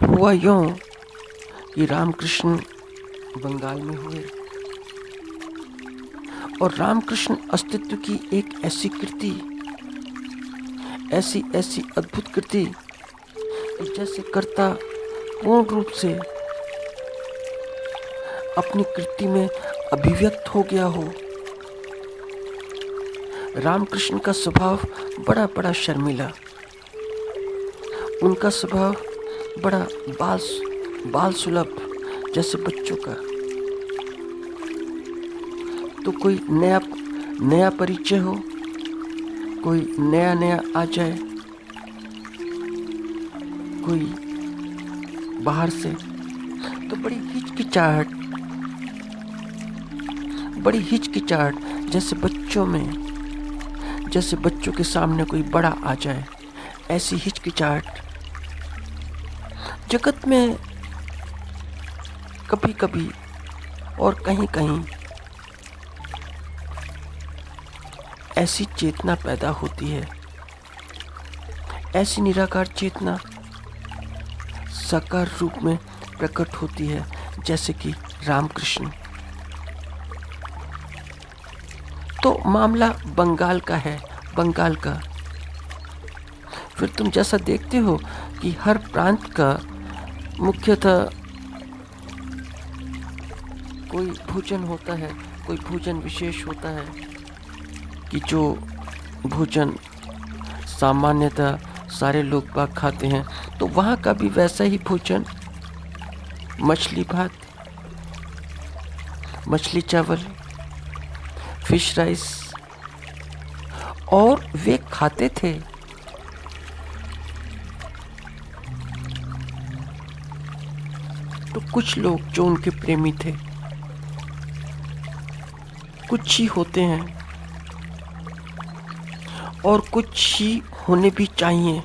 हुआ यूं कि रामकृष्ण बंगाल में हुए और रामकृष्ण अस्तित्व की एक ऐसी कृति, ऐसी ऐसी अद्भुत कृति कि जैसे कर्ता पूर्ण रूप से अपनी कृति में अभिव्यक्त हो गया हो। रामकृष्ण का स्वभाव बड़ा बड़ा शर्मीला, उनका स्वभाव बड़ा बाल सुलभ, जैसे बच्चों का। तो कोई नया परिचय हो, कोई नया आ जाए, कोई बाहर से, तो बड़ी हिचकिचाहट, जैसे बच्चों के सामने कोई बड़ा आ जाए, ऐसी हिचकिचाहट जगत में कभी कभी और कहीं कहीं ऐसी चेतना पैदा होती है, ऐसी निराकार चेतना साकार रूप में प्रकट होती है, जैसे कि रामकृष्ण। तो मामला बंगाल का है, बंगाल का। फिर तुम जैसा देखते हो कि हर प्रांत का मुख्यतः कोई भोजन होता है, कोई भोजन विशेष होता है कि जो भोजन सामान्यतः सारे लोग बाग खाते हैं। तो वहाँ का भी वैसा ही भोजन, मछली भात, मछली चावल, फिश राइस, और वे खाते थे। तो कुछ लोग जो उनके प्रेमी थे, कुछ ही होते हैं और कुछ ही होने भी चाहिए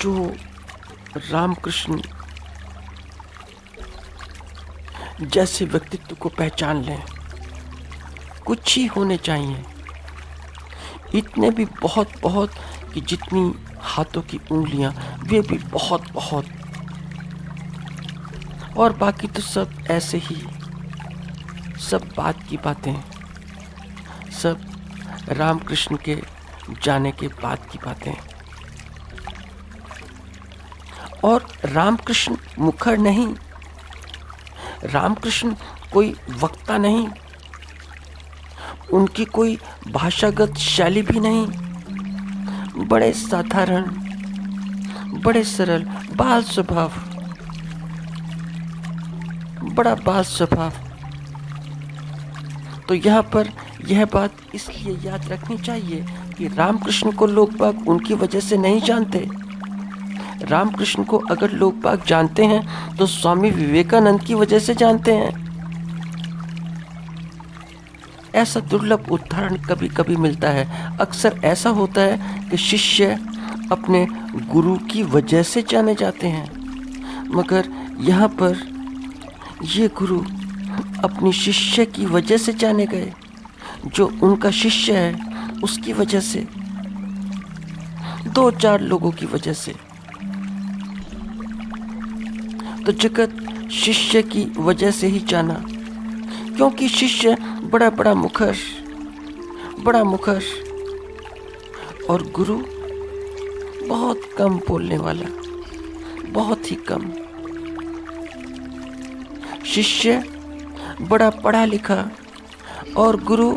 जो रामकृष्ण जैसे व्यक्तित्व को पहचान लें। कुछ ही होने चाहिए, इतने भी बहुत कि जितनी हाथों की उंगलियां, वे भी बहुत, और बाकी तो सब ऐसे ही, सब बात की बातें, सब रामकृष्ण के जाने के बाद की बातें। और रामकृष्ण मुखर नहीं, रामकृष्ण कोई वक्ता नहीं, उनकी कोई भाषागत शैली भी नहीं। बड़े साधारण, बड़े सरल, बाल स्वभाव, बड़ा बाल स्वभाव। तो यहाँ पर यह बात इसलिए याद रखनी चाहिए कि रामकृष्ण को लोग बाग उनकी वजह से नहीं जानते। रामकृष्ण को अगर लोग बाग जानते हैं तो स्वामी विवेकानंद की वजह से जानते हैं। ऐसा दुर्लभ उदाहरण कभी कभी मिलता है। अक्सर ऐसा होता है कि शिष्य अपने गुरु की वजह से जाने जाते हैं, मगर यहाँ पर ये गुरु अपनी शिष्य की वजह से जाने गए, जो उनका शिष्य है उसकी वजह से, 2-4 लोगों की वजह से। तो जगत शिष्य की वजह से ही जाना, क्योंकि शिष्य बड़ा मुखर और गुरु बहुत कम बोलने वाला, बहुत ही कम। शिष्य बड़ा पढ़ा लिखा और गुरु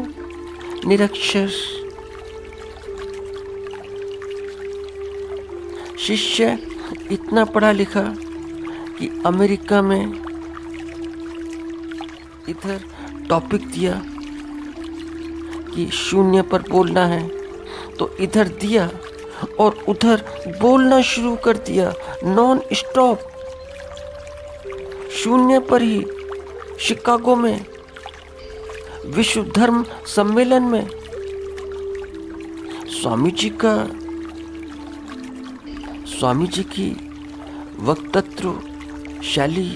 निरक्षर। शिष्य इतना पढ़ा लिखा कि अमेरिका में इधर टॉपिक दिया कि 0 पर बोलना है, तो इधर दिया और उधर बोलना शुरू कर दिया नॉन स्टॉप, 0 पर ही। शिकागो में विश्व धर्म सम्मेलन में स्वामी जी की वक्तृत्व शैली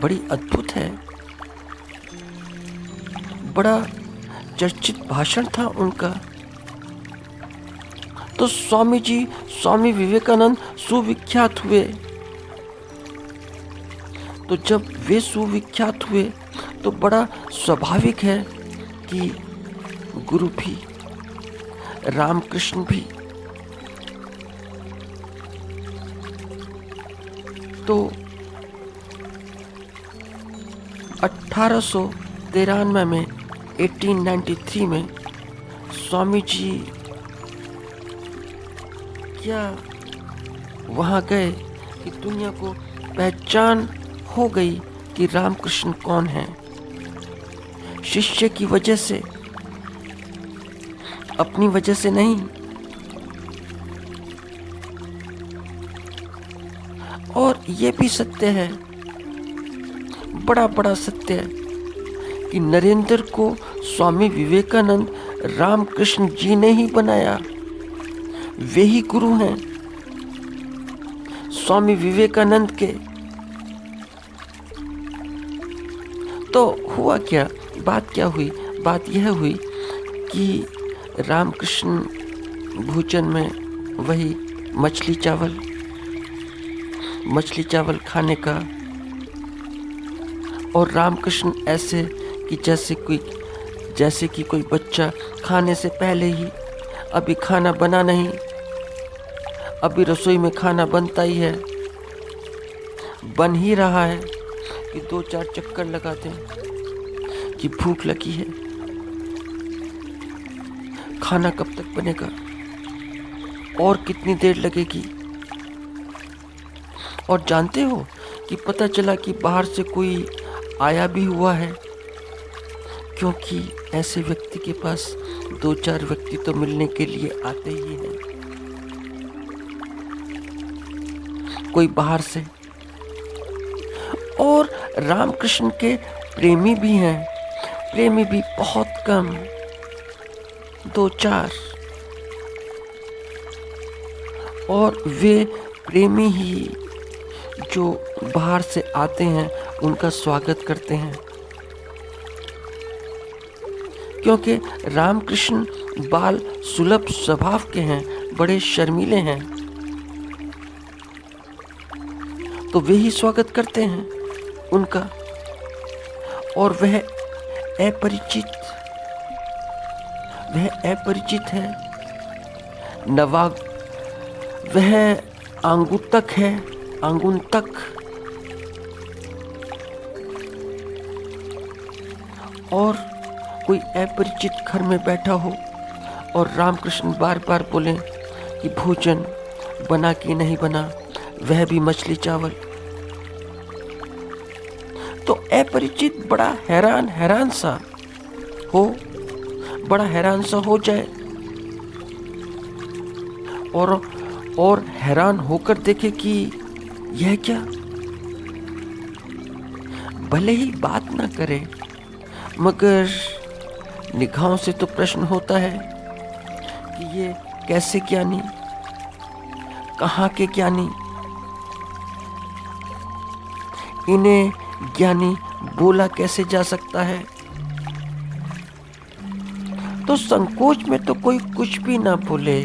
बड़ी अद्भुत है। बड़ा चर्चित भाषण था उनका। तो स्वामी विवेकानंद सुविख्यात हुए तो जब वे सुविख्यात हुए तो बड़ा स्वाभाविक है कि गुरु भी, रामकृष्ण भी, तो 1893 में 1893 में स्वामी जी क्या वहाँ गए कि दुनिया को पहचान हो गई कि रामकृष्ण कौन है। शिष्य की वजह से, अपनी वजह से नहीं। और ये भी सत्य है, बड़ा बड़ा सत्य है, कि नरेंद्र को स्वामी विवेकानंद रामकृष्ण जी ने ही बनाया। वे ही गुरु हैं स्वामी विवेकानंद के। तो हुआ क्या, बात क्या हुई? बात यह हुई कि रामकृष्ण भोजन में वही मछली चावल खाने का, और रामकृष्ण ऐसे कि जैसे कि कोई बच्चा खाने से पहले ही, अभी खाना बना नहीं, अभी रसोई में खाना बनता ही है, बन ही रहा है, कि 2-4 चक्कर लगाते हैं कि भूख लगी है, खाना कब तक बनेगा, और कितनी देर लगेगी। और जानते हो कि पता चला कि बाहर से कोई आया भी हुआ है, क्योंकि ऐसे व्यक्ति के पास 2-4 व्यक्ति तो मिलने के लिए आते ही हैं, कोई बाहर से। और रामकृष्ण के प्रेमी भी हैं, प्रेमी भी बहुत कम, 2-4, और वे प्रेमी ही जो बाहर से आते हैं उनका स्वागत करते हैं, क्योंकि रामकृष्ण बाल सुलभ स्वभाव के हैं, बड़े शर्मीले हैं, तो वे ही स्वागत करते हैं उनका। और वह अपरिचित है, वह आगंतुक है, और कोई अपरिचित घर में बैठा हो और रामकृष्ण बार बार बोले कि भोजन बना कि नहीं बना, वह भी मछली चावल, तो अपरिचित बड़ा हैरान सा हो जाए, और हैरान होकर देखे कि यह क्या। भले ही बात ना करे, मगर निगाहों से तो प्रश्न होता है कि ये कैसे ज्ञानी, कहाँ के ज्ञानी, इन्हें ज्ञानी बोला कैसे जा सकता है। तो संकोच में तो कोई कुछ भी ना बोले,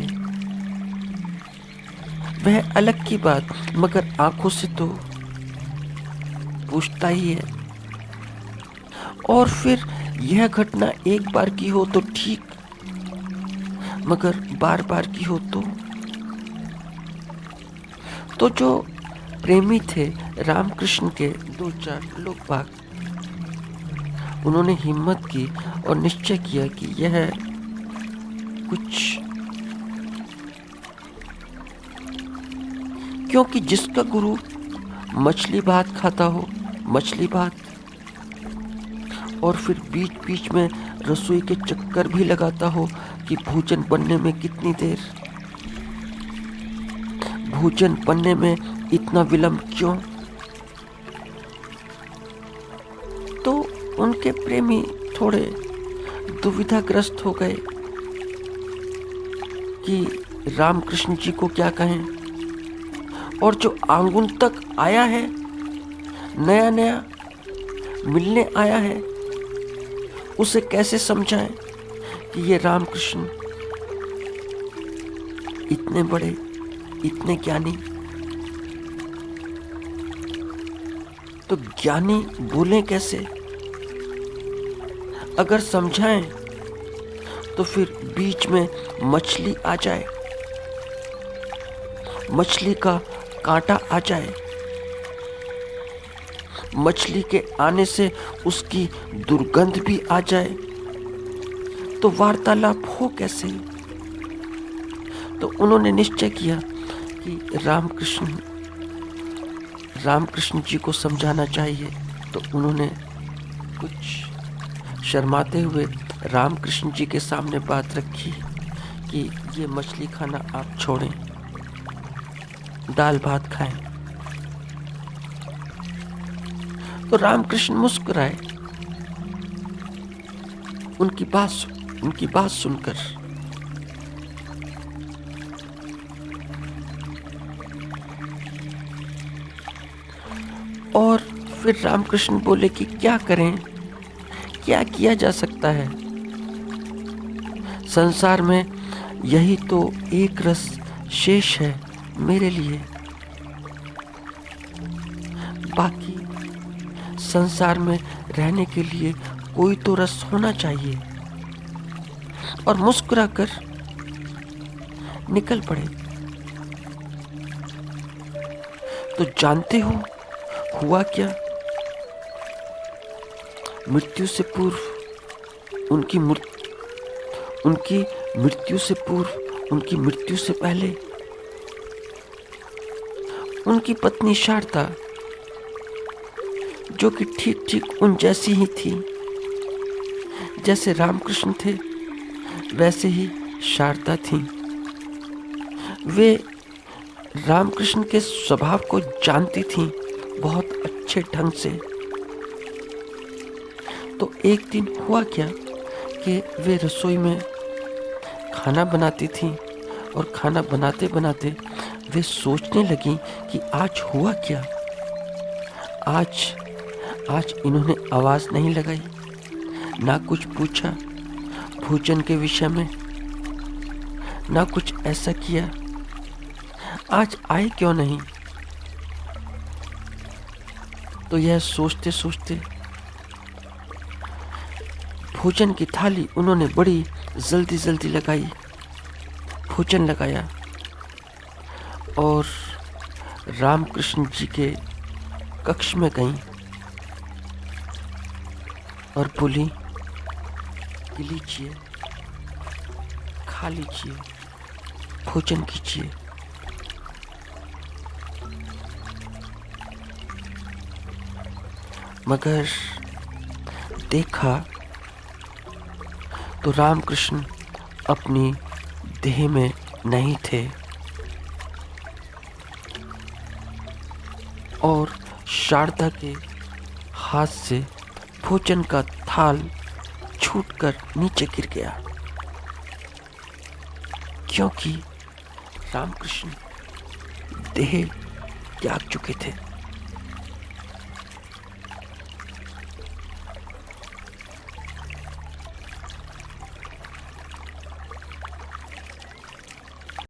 वह अलग की बात, मगर आंखों से तो पूछता ही है। और फिर यह घटना एक बार की हो तो ठीक, मगर बार बार की हो तो जो प्रेमी थे रामकृष्ण के 2-4 लोग बाग, उन्होंने हिम्मत की और निश्चय किया कि यह कुछ, क्योंकि जिसका गुरु मछली भात खाता हो, मछली भात, और फिर बीच बीच में रसोई के चक्कर भी लगाता हो कि भोजन बनने में कितनी देर, भोजन बनने में इतना विलंब क्यों, तो उनके प्रेमी थोड़े दुविधाग्रस्त हो गए कि रामकृष्ण जी को क्या कहें। और जो आगंतुक आया है, नया मिलने आया है, उसे कैसे समझाएं कि ये रामकृष्ण इतने बड़े, इतने ज्ञानी। तो ज्ञानी बोलें कैसे? अगर समझाएं तो फिर बीच में मछली आ जाए, मछली का कांटा आ जाए, मछली के आने से उसकी दुर्गंध भी आ जाए, तो वार्तालाप हो कैसे? तो उन्होंने निश्चय किया कि रामकृष्ण जी को समझाना चाहिए। तो उन्होंने कुछ शर्माते हुए रामकृष्ण जी के सामने बात रखी कि ये मछली खाना आप छोड़ें, दाल भात खाएं। तो रामकृष्ण मुस्कुराए उनकी बात सुनकर। और फिर रामकृष्ण बोले कि क्या करें, क्या किया जा सकता है? संसार में यही तो एक रस शेष है मेरे लिए, बाकी संसार में रहने के लिए कोई तो रस होना चाहिए। और मुस्कुराकर निकल पड़े। तो जानते हो हुआ क्या? मृत्यु से पूर्व उनकी मृत्यु से पहले उनकी पत्नी शारदा, जो कि ठीक ठीक उन जैसी ही थी, जैसे रामकृष्ण थे वैसे ही शारदा थी। वे रामकृष्ण के स्वभाव को जानती थीं बहुत अच्छे ढंग से। तो एक दिन हुआ क्या कि वे रसोई में खाना बनाती थीं और खाना बनाते बनाते वे सोचने लगी कि आज हुआ क्या। आज इन्होंने आवाज़ नहीं लगाई, ना कुछ पूछा भोजन के विषय में, ना कुछ ऐसा किया। आज आए क्यों नहीं? तो यह सोचते सोचते भोजन की थाली उन्होंने बड़ी जल्दी लगाई, भोजन लगाया और रामकृष्ण जी के कक्ष में गईं और बोली कि लीजिए, खा लीजिए, भोजन कीजिए। मगर देखा तो रामकृष्ण अपनी देह में नहीं थे और शारदा के हाथ से भोजन का थाल छूटकर नीचे गिर गया, क्योंकि रामकृष्ण देह त्याग चुके थे।